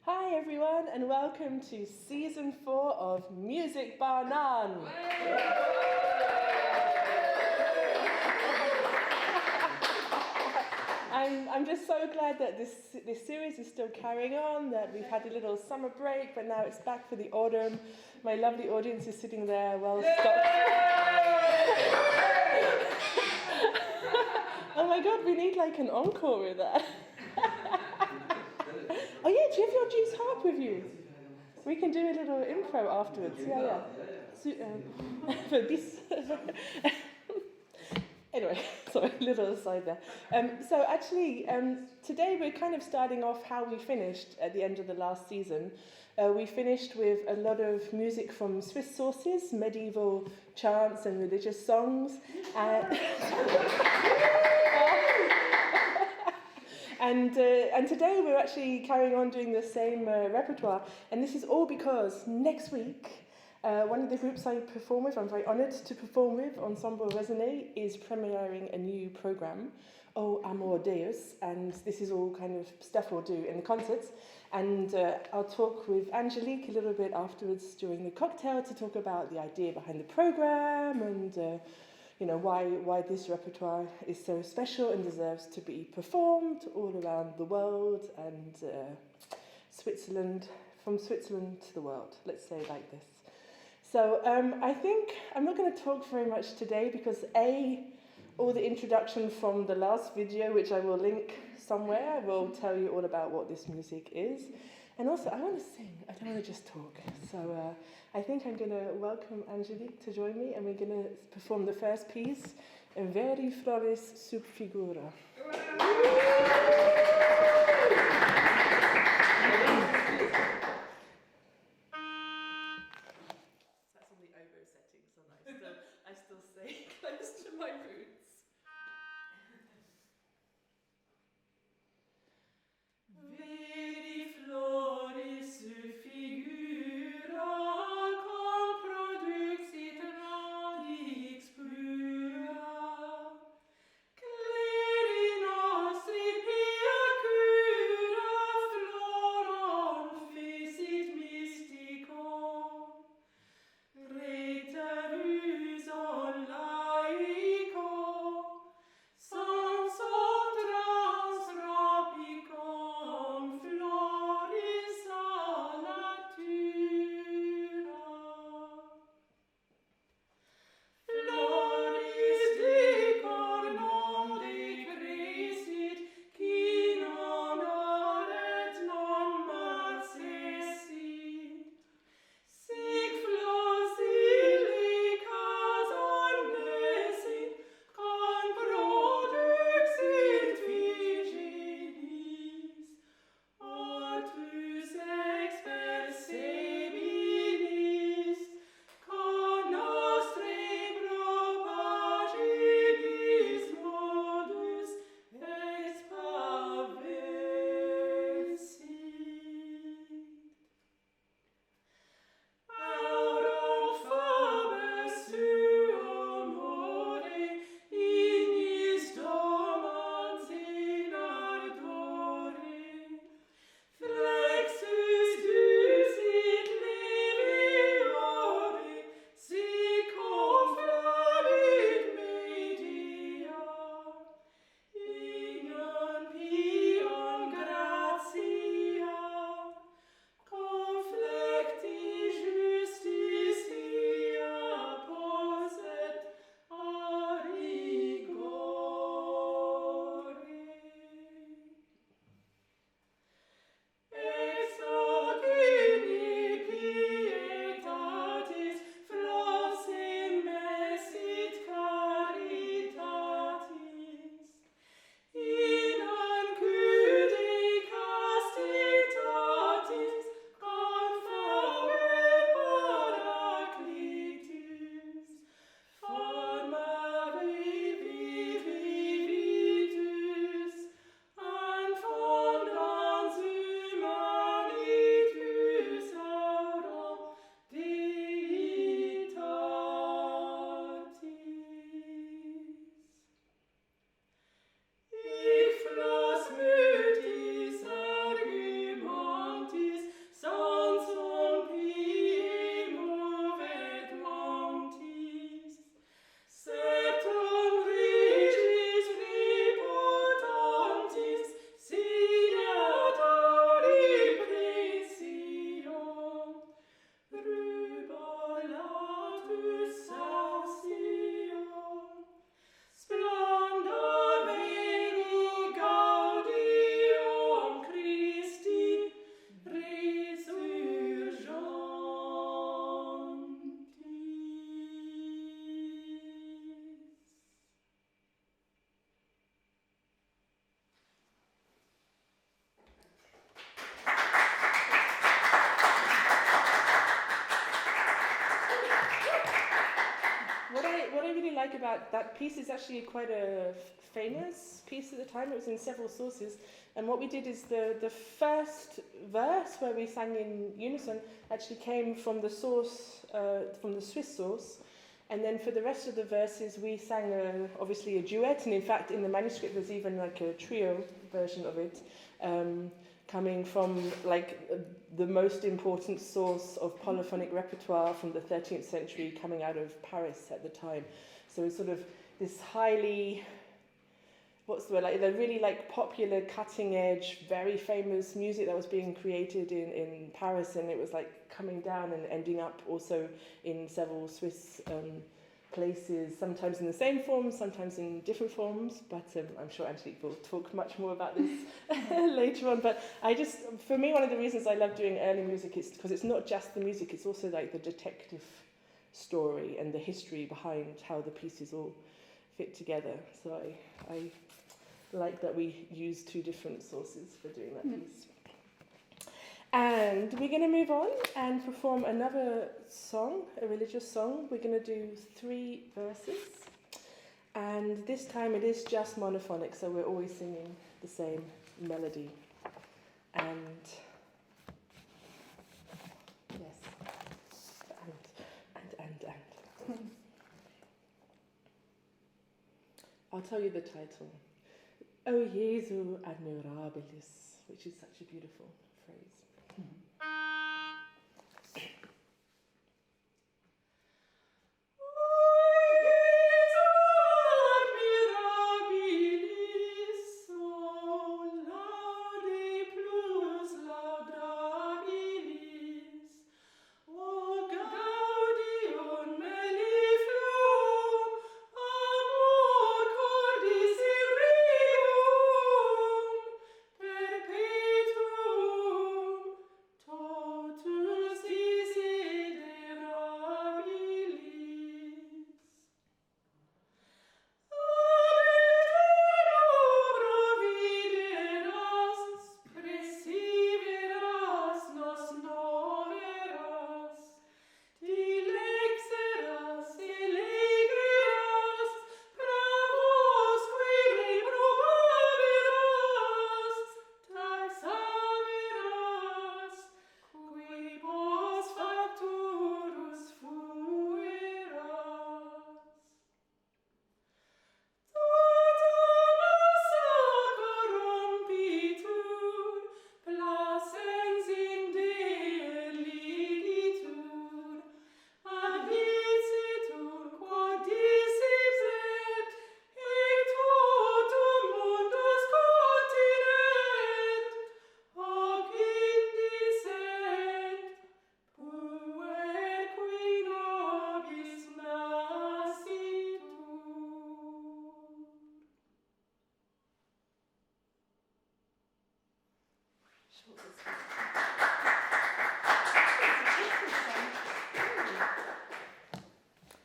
Hi everyone, and welcome to season 4 of Music Bar None. I'm just so glad that this series is still carrying on, that we've had a little summer break, but now it's back for the autumn. My lovely audience is sitting there, well stocked. Oh my god, we need like an encore with that. Oh yeah, do you have your juice harp with you? We can do a little intro afterwards. Yeah. For this. Anyway, sorry, a little aside there. So actually, today we're kind of starting off how we finished at the end of the last season. We finished with a lot of music from Swiss sources, medieval chants and religious songs. And today we're actually carrying on doing the same repertoire. And this is all because next week, one of the groups I perform with, I'm very honoured to perform with, Ensemble RESONEZ, is premiering a new programme, Amor Deus. And this is all kind of stuff we'll do in the concerts. And I'll talk with Angelique a little bit afterwards during the cocktail to talk about the idea behind the programme and why this repertoire is so special and deserves to be performed all around the world and Switzerland, from Switzerland to the world, let's say it like this. So I think I'm not going to talk very much today because all the introduction from the last video, which I will link somewhere, will tell you all about what this music is. And also, I want to sing. I don't want to just talk. So I think I'm going to welcome Angelique to join me, and we're going to perform the first piece, Veri Floris sub figura. That's on the oboe settings, and I still stay close to my roots. Veri floris figura cum produxit radix pura, cleri nostri pia like about that piece is actually quite a famous piece at the time. It was in several sources. And what we did is the first verse where we sang in unison actually came from the source, from the Swiss source. And then for the rest of the verses, we sang obviously a duet. And in fact, in the manuscript, there's even like a trio version of it, coming from like the most important source of polyphonic repertoire from the 13th century, coming out of Paris at the time. So it's sort of this highly, what's the word, like the really like popular, cutting edge, very famous music that was being created in Paris, and it was like coming down and ending up also in several Swiss places, sometimes in the same forms, sometimes in different forms, but I'm sure Angelique will talk much more about this later on. But for me, one of the reasons I love doing early music is because it's not just the music, it's also like the detective story and the history behind how the pieces all fit together. So I like that we use two different sources for doing that piece. And we're going to move on and perform another song, a religious song. We're going to do 3 verses. And this time it is just monophonic, so we're always singing the same melody. And yes, and. I'll tell you the title. O Jesu admirabilis, which is such a beautiful phrase.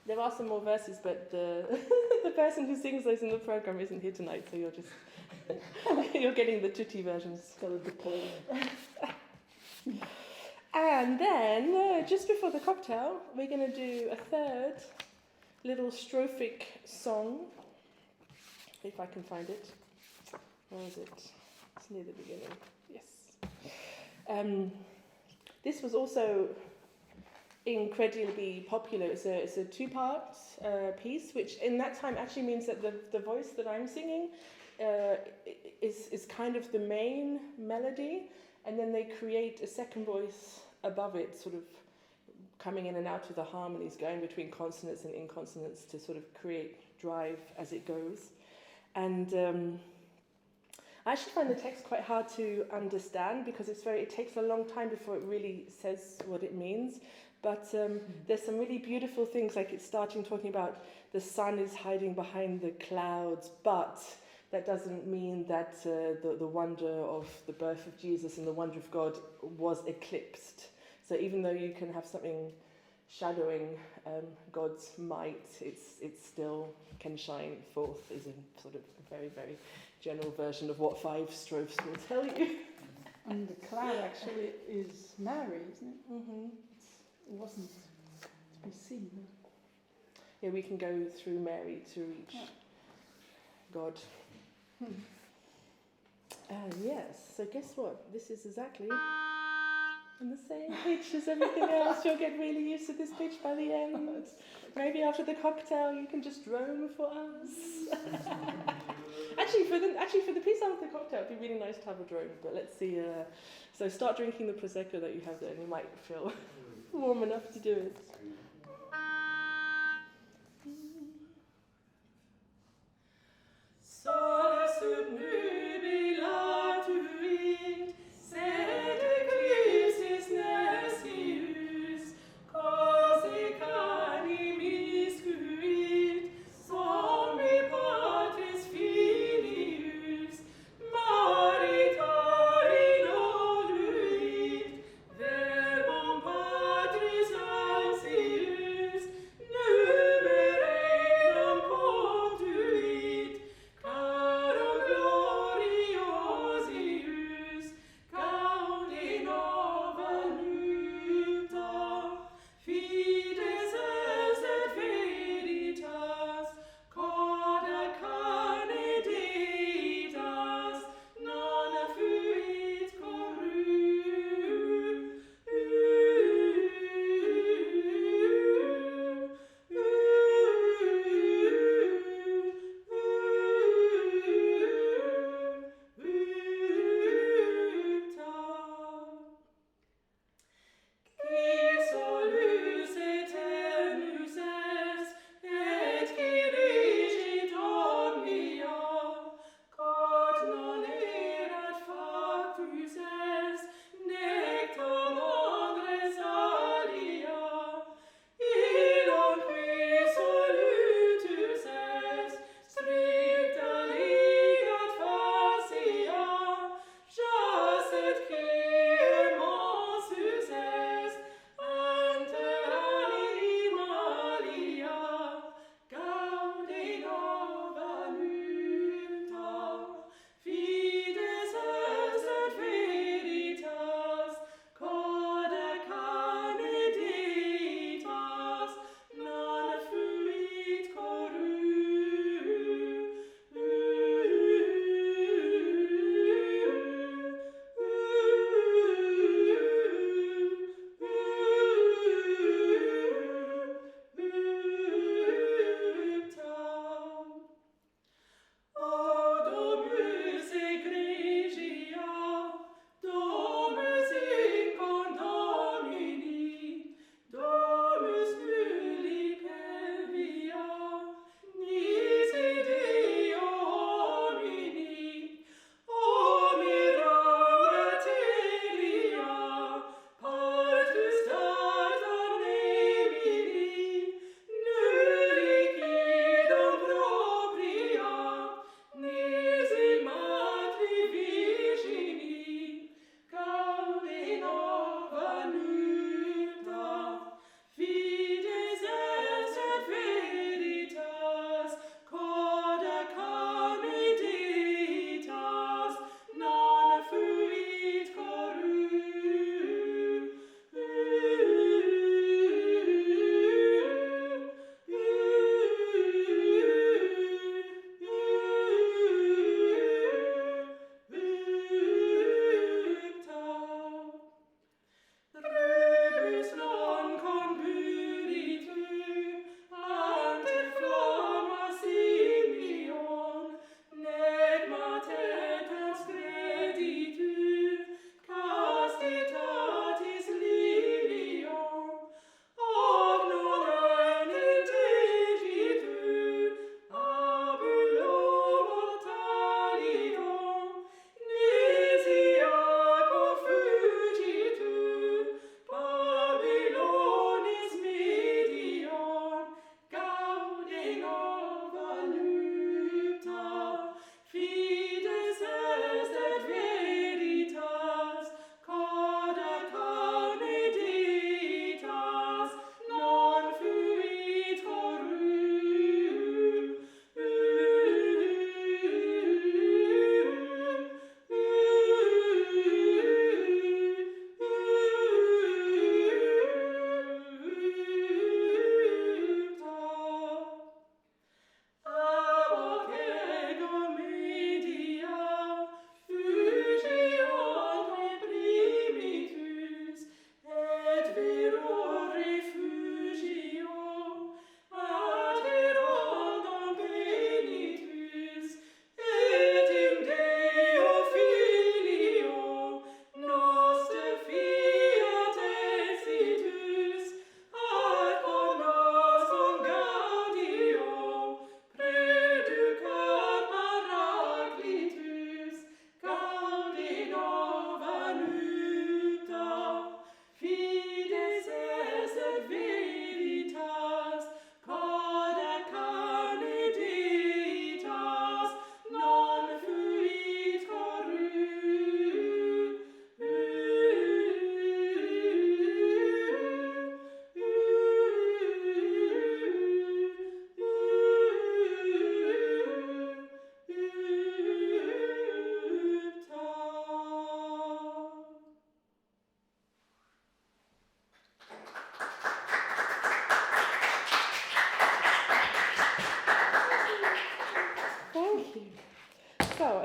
There are some more verses, but the person who sings those in the program isn't here tonight, so you're just you're getting the tutti versions. And then, just before the cocktail, we're going to do a third little strophic song, if I can find it. Where is it? It's near the beginning. Yes. This was also incredibly popular. It's a 2-part piece, which in that time actually means that the voice that I'm singing is kind of the main melody, and then they create a second voice above it, sort of coming in and out of the harmonies, going between consonants and inconsonants to sort of create drive as it goes. And I actually find the text quite hard to understand because it takes a long time before it really says what it means. But there's some really beautiful things, like it's starting talking about the sun is hiding behind the clouds, but that doesn't mean that the wonder of the birth of Jesus and the wonder of God was eclipsed. So even though you can have something shadowing God's might, it still can shine forth, is a sort of a very, very general version of what 5 strophes will tell you. And the cloud actually is Mary, isn't it? Mm-hmm. It wasn't to be seen. we can go through Mary to reach God. Yes, so guess what? This is exactly on the same pitch as everything else. You'll get really used to this pitch by the end. Maybe after the cocktail you can just drone for us. Actually, for the piece after the cocktail, it'd be really nice to have a drone. But let's see. So start drinking the prosecco that you have there, and you might feel warm enough to do it. Verbum Patris ansi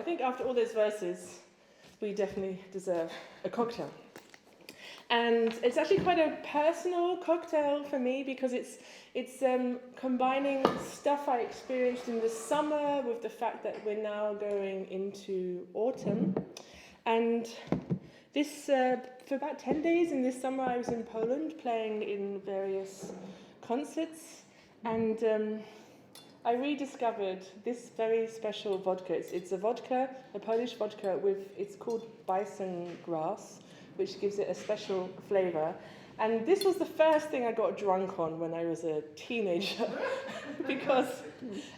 think after all those verses, we definitely deserve a cocktail. And it's actually quite a personal cocktail for me because it's combining stuff I experienced in the summer with the fact that we're now going into autumn. And this, for about 10 days in this summer, I was in Poland playing in various concerts, and I rediscovered this very special vodka. It's a vodka, a Polish vodka it's called Bison grass, which gives it a special flavour. And this was the first thing I got drunk on when I was a teenager, because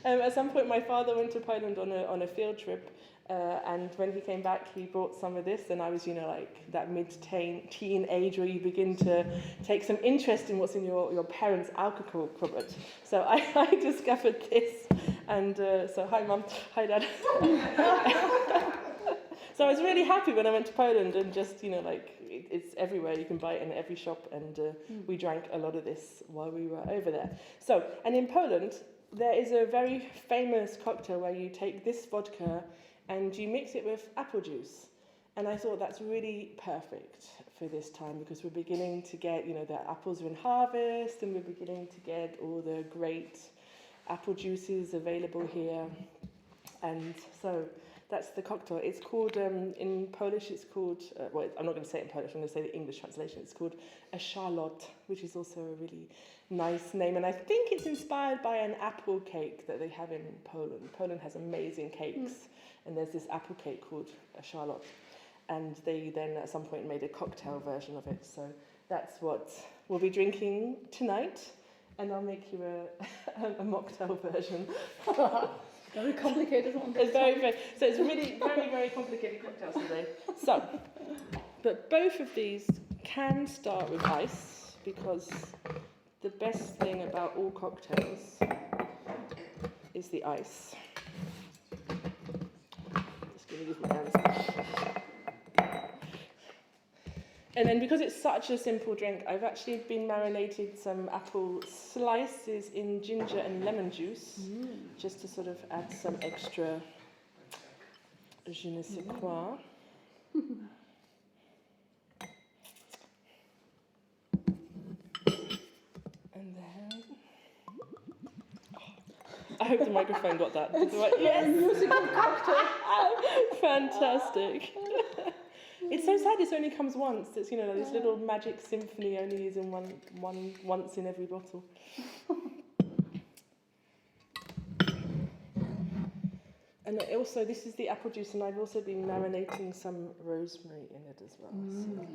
at some point my father went to Poland on a field trip, and when he came back, he brought some of this, and I was, like that mid-teen age where you begin to take some interest in what's in your parents' alcohol cupboard. So I discovered this, and so hi Mum, hi Dad. So I was really happy when I went to Poland, and just, it's everywhere. You can buy it in every shop, and we drank a lot of this while we were over there. So, and in Poland, there is a very famous cocktail where you take this vodka and you mix it with apple juice. And I thought that's really perfect for this time because we're beginning to get, the apples are in harvest, and we're beginning to get all the great apple juices available here. And so that's the cocktail. It's called, in Polish, it's called, I'm not going to say it in Polish, I'm going to say the English translation. It's called a Charlotte, which is also a really nice name. And I think it's inspired by an apple cake that they have in Poland. Poland has amazing cakes, and there's this apple cake called a Charlotte. And they then at some point made a cocktail version of it. So that's what we'll be drinking tonight. And I'll make you a mocktail version. Very complicated one. It's so it's really very, very complicated cocktails today. So, but both of these can start with ice, because the best thing about all cocktails is the ice. Just going to use my hands. And then because it's such a simple drink, I've actually been marinated some apple slices in ginger and lemon juice, just to sort of add some extra je ne sais quoi. And then... I hope the microphone got that. Yes! Musical cocktail. Fantastic. It's so sad this only comes once. It's, this little magic symphony only is in once in every bottle. And also, this is the apple juice, and I've also been marinating some rosemary in it as well. So.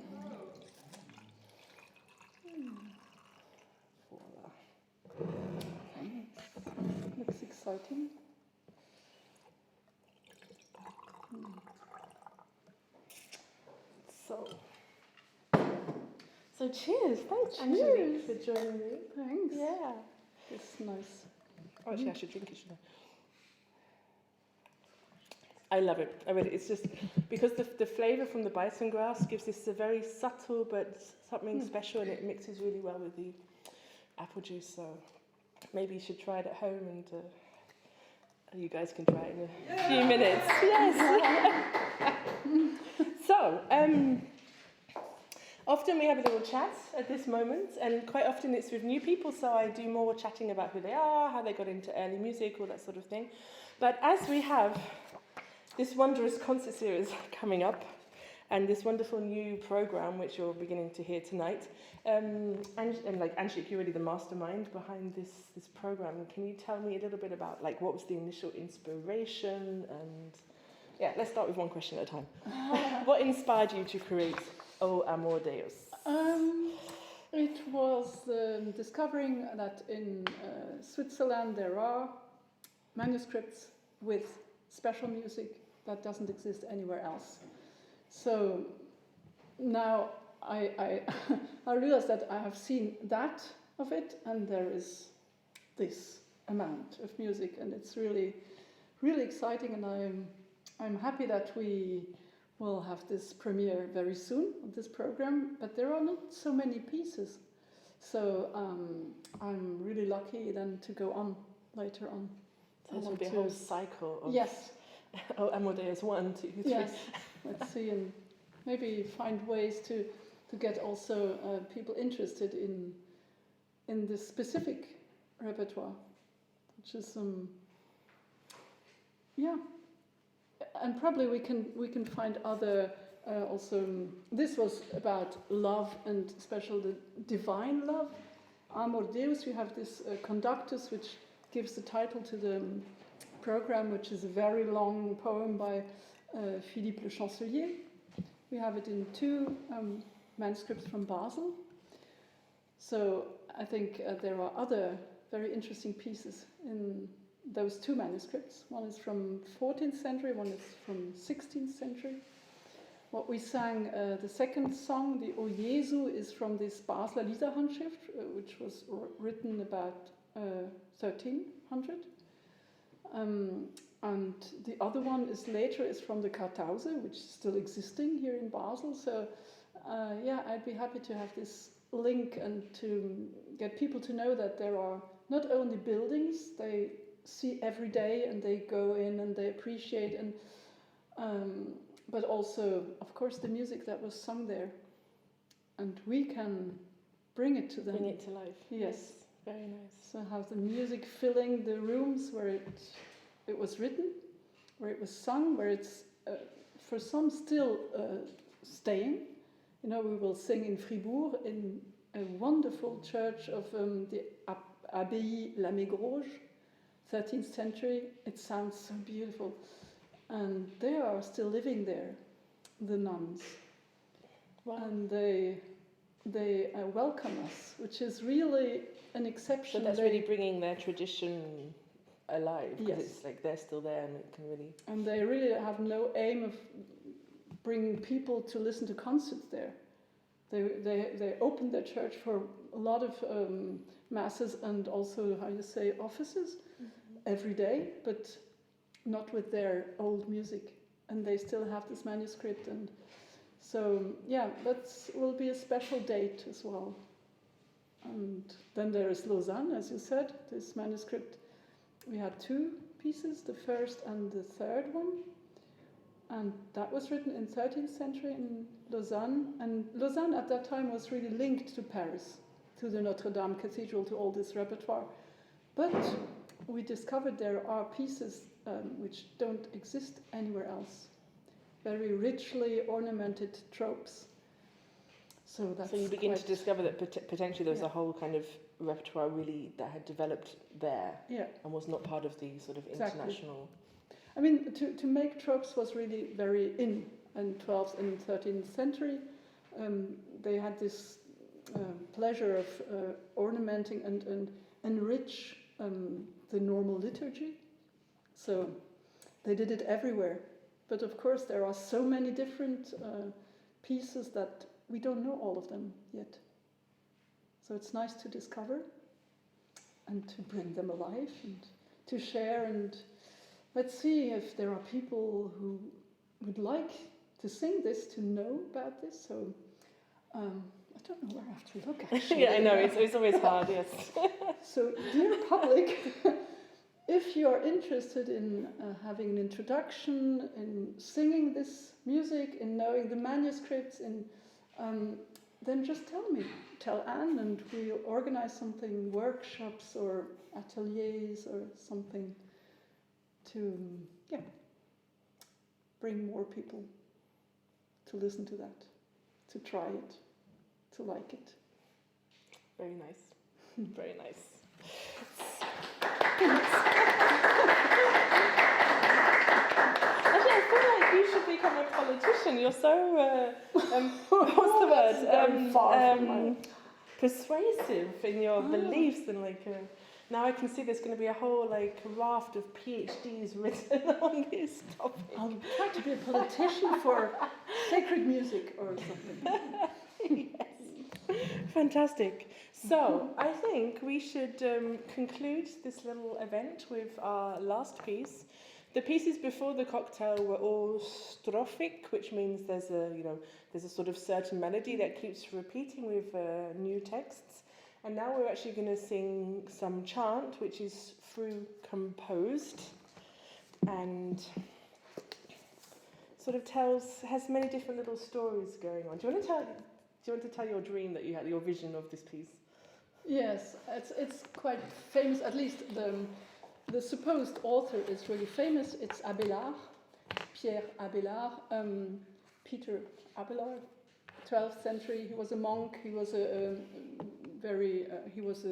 Voila. Looks exciting. So cheers. Thanks, Angelique, for joining me. Thanks. Yeah. It's nice. Oh, actually, I should drink it, shouldn't I? I love it. I mean, it's just because the flavour from the bison grass gives this a very subtle but something special, and it mixes really well with the apple juice. So maybe you should try it at home, and you guys can try it in a few minutes. Yes. So, often we have a little chat at this moment, and quite often it's with new people, so I do more chatting about who they are, how they got into early music, all that sort of thing. But as we have this wondrous concert series coming up, and this wonderful new program, which you're beginning to hear tonight, and like Angelique, you're really the mastermind behind this program. Can you tell me a little bit about what was the initial inspiration? And yeah, let's start with one question at a time. What inspired you to create Amor Deus? It was discovering that in Switzerland there are manuscripts with special music that doesn't exist anywhere else. So now I realize that I have seen that of it, and there is this amount of music, and it's really, really exciting, and I'm happy that we will have this premiere very soon of this program, but there are not so many pieces. So I'm really lucky then to go on later on. So this will be a whole cycle of... Yes. Oh, Amor Deus, 1, 2, 3. Yes, let's see, and maybe find ways to get also people interested in this specific repertoire, which is and probably we can find other also. This was about love and especially the divine love. Amor Deus. We have this conductus, which gives the title to the program, which is a very long poem by Philippe Le Chancelier. We have it in 2 manuscripts from Basel. So I think there are other very interesting pieces in those 2 manuscripts. One is from 14th century, one is from 16th century. What we sang, the second song, the O Jesu, is from this Basler Liederhandschrift, which was written about 1300. And the other one is later, is from the Kartause, which is still existing here in Basel. So I'd be happy to have this link and to get people to know that there are not only buildings they see every day and they go in and they appreciate, and but also, of course, the music that was sung there, and we can bring it to them. Bring it to life. Yes. Very nice. So have the music filling the rooms where it was written, where it was sung, where it's for some still staying. You know, we will sing in Fribourg in a wonderful church of the Abbaye La Mégroge, 13th century. It sounds so beautiful. And they are still living there, the nuns. Wow. And they welcome us, which is really an exception. So that's really bringing their tradition alive. Yes. It's like they're still there and it can really... And they really have no aim of bringing people to listen to concerts there. They open their church for a lot of masses and also, offices every day, but not with their old music. And they still have this manuscript. And so, that will be a special date as well. And then there is Lausanne, as you said, this manuscript. We had 2 pieces, the first and the third one. And that was written in 13th century in Lausanne. And Lausanne at that time was really linked to Paris, to the Notre Dame Cathedral, to all this repertoire. But we discovered there are pieces which don't exist anywhere else. Very richly ornamented tropes. So you begin to discover that potentially there was a whole kind of repertoire really that had developed there and was not part of the sort of international... I mean, to make tropes was really very in 12th and 13th century. They had this pleasure of ornamenting and enrich the normal liturgy. So they did it everywhere. But of course there are so many different pieces that we don't know all of them yet. So it's nice to discover and to bring them alive and to share, and let's see if there are people who would like to sing this, to know about this. So I don't know where I have to look, actually. I know, it's always hard, yes. So, dear public, if you are interested in having an introduction, in singing this music, in knowing the manuscripts, then just tell me. Tell Anne, and we'll organize something, workshops or ateliers or something to bring more people to listen to that, to try it, to like it. Very nice. Very nice. Actually, I feel like you should become a politician. You're so what's the word? Persuasive in your beliefs, and now I can see there's going to be a whole raft of PhDs written on this topic. I'll try to be a politician for sacred music or something. Yes. Fantastic. So I think we should conclude this little event with our last piece. The pieces before the cocktail were all strophic, which means there's a sort of certain melody that keeps repeating with new texts. And now we're actually going to sing some chant, which is through composed. And sort of has many different little stories going on. Do you want to tell your dream that you had, your vision of this piece? Yes, it's quite famous. At least the supposed author is really famous. It's Abélard, Pierre Abélard, Peter Abélard, 12th century. He was a monk. He was he was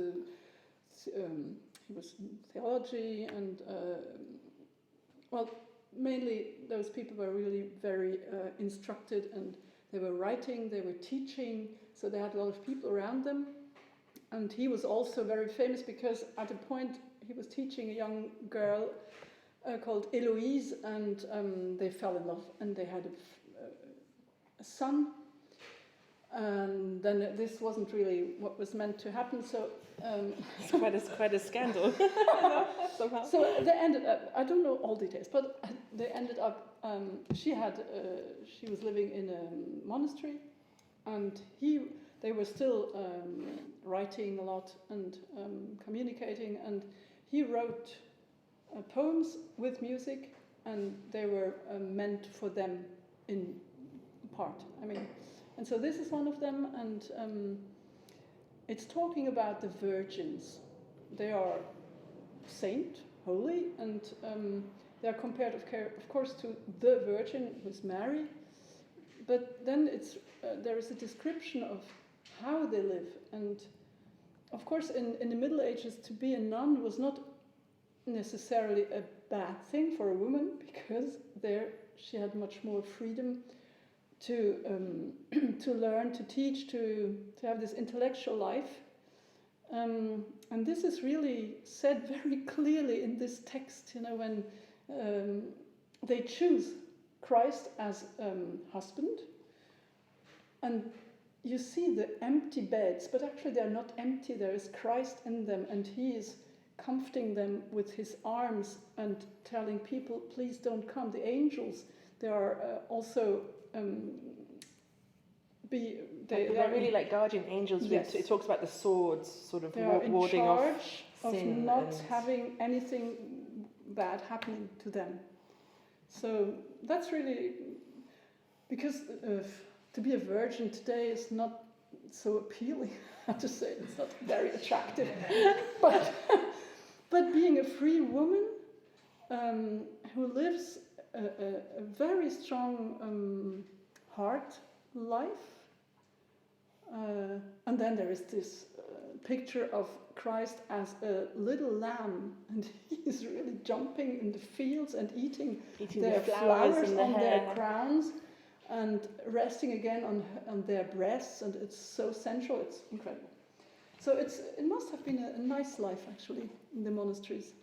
theology and mainly those people were really very instructed, and they were writing, they were teaching, so they had a lot of people around them. And he was also very famous because at a point he was teaching a young girl called Héloïse, and they fell in love, and they had a son. And then this wasn't really what was meant to happen, so it's quite a scandal. Somehow. So they ended up, I don't know all details, but they ended up, she was living in a monastery, and they were still writing a lot and communicating, and he wrote poems with music, and they were meant for them in part. And so this is one of them, and it's talking about the virgins. They are saint, holy, and they are compared, of course, to the Virgin, who's Mary. But then there is a description of how they live, and of course, in the Middle Ages, to be a nun was not necessarily a bad thing for a woman, because there she had much more freedom to learn, to teach, to have this intellectual life. And this is really said very clearly in this text, when they choose Christ as husband. And you see the empty beds, but actually they're not empty, there is Christ in them, and he is comforting them with his arms and telling people, please don't come. The angels, they are also... they're really like guardian angels. Yes. It talks about the swords sort of warding off of sin, not having anything bad happening to them. So that's really, because to be a virgin today is not so appealing. I have to say, it's not very attractive. but being a free woman who lives a very strong heart life, and then there is this picture of Christ as a little lamb, and he's really jumping in the fields and eating their flowers on their crowns and resting again on their breasts, and it's so sensual, it's incredible. So it must have been a nice life actually in the monasteries.